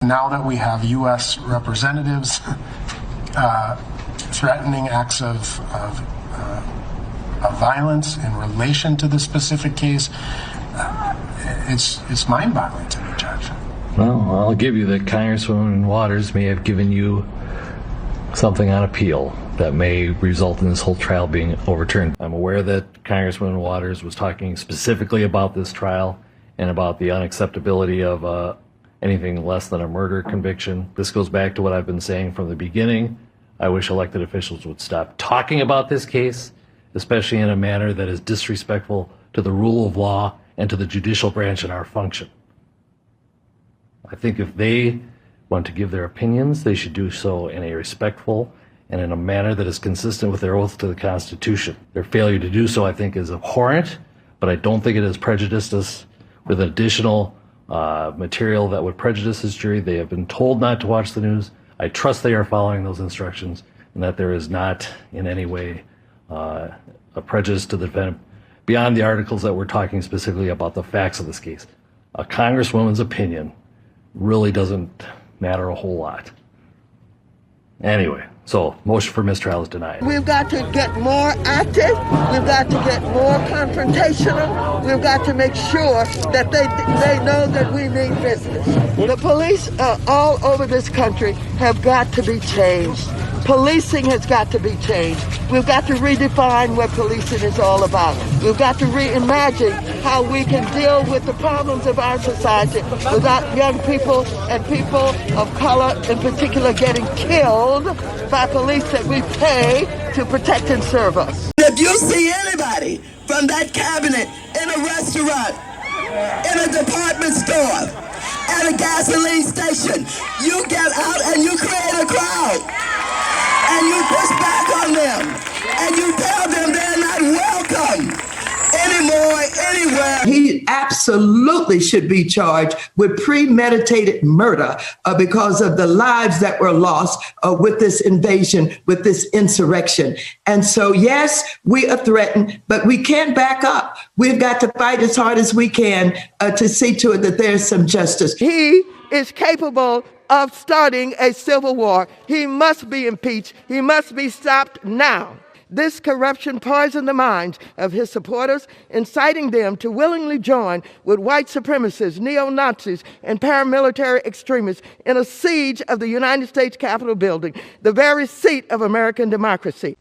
now that we have U.S. representatives threatening acts of violence in relation to this specific case, it's mind-boggling to me, Judge. Well, I'll give you that Congresswoman Waters may have given you something on appeal that may result in this whole trial being overturned. I'm aware that Congresswoman Waters was talking specifically about this trial and about the unacceptability of anything less than a murder conviction. This goes back to what I've been saying from the beginning. I wish elected officials would stop talking about this case, especially in a manner that is disrespectful to the rule of law and to the judicial branch and our function. I think if they want to give their opinions, they should do so in a respectful and in a manner that is consistent with their oath to the Constitution. Their failure to do so, I think, is abhorrent, but I don't think it has prejudiced us with additional material that would prejudice this jury. They have been told not to watch the news. I trust they are following those instructions and that there is not in any way a prejudice to the defendant beyond the articles that we're talking specifically about the facts of this case. A congresswoman's opinion really doesn't matter a whole lot. Anyway, so motion for mistrial is denied. We've got to get more active. We've got to get more confrontational. We've got to make sure that they know that we mean business. The police all over this country have got to be changed. Policing has got to be changed. We've got to redefine what policing is all about. We've got to reimagine how we can deal with the problems of our society without young people and people of color in particular getting killed by police that we pay to protect and serve us. If you see anybody from that cabinet in a restaurant, in a department store, at a gasoline station, you get out and you create a crowd. And you push back on them, and you tell them they're not welcome anymore, anywhere. He absolutely should be charged with premeditated murder because of the lives that were lost with this invasion, with this insurrection. And so, yes, we are threatened, but we can't back up. We've got to fight as hard as we can to see to it that there's some justice. He is capable of starting a civil war. He must be impeached. He must be stopped now. This corruption poisoned the minds of his supporters, inciting them to willingly join with white supremacists, neo-Nazis, and paramilitary extremists in a siege of the United States Capitol building, the very seat of American democracy.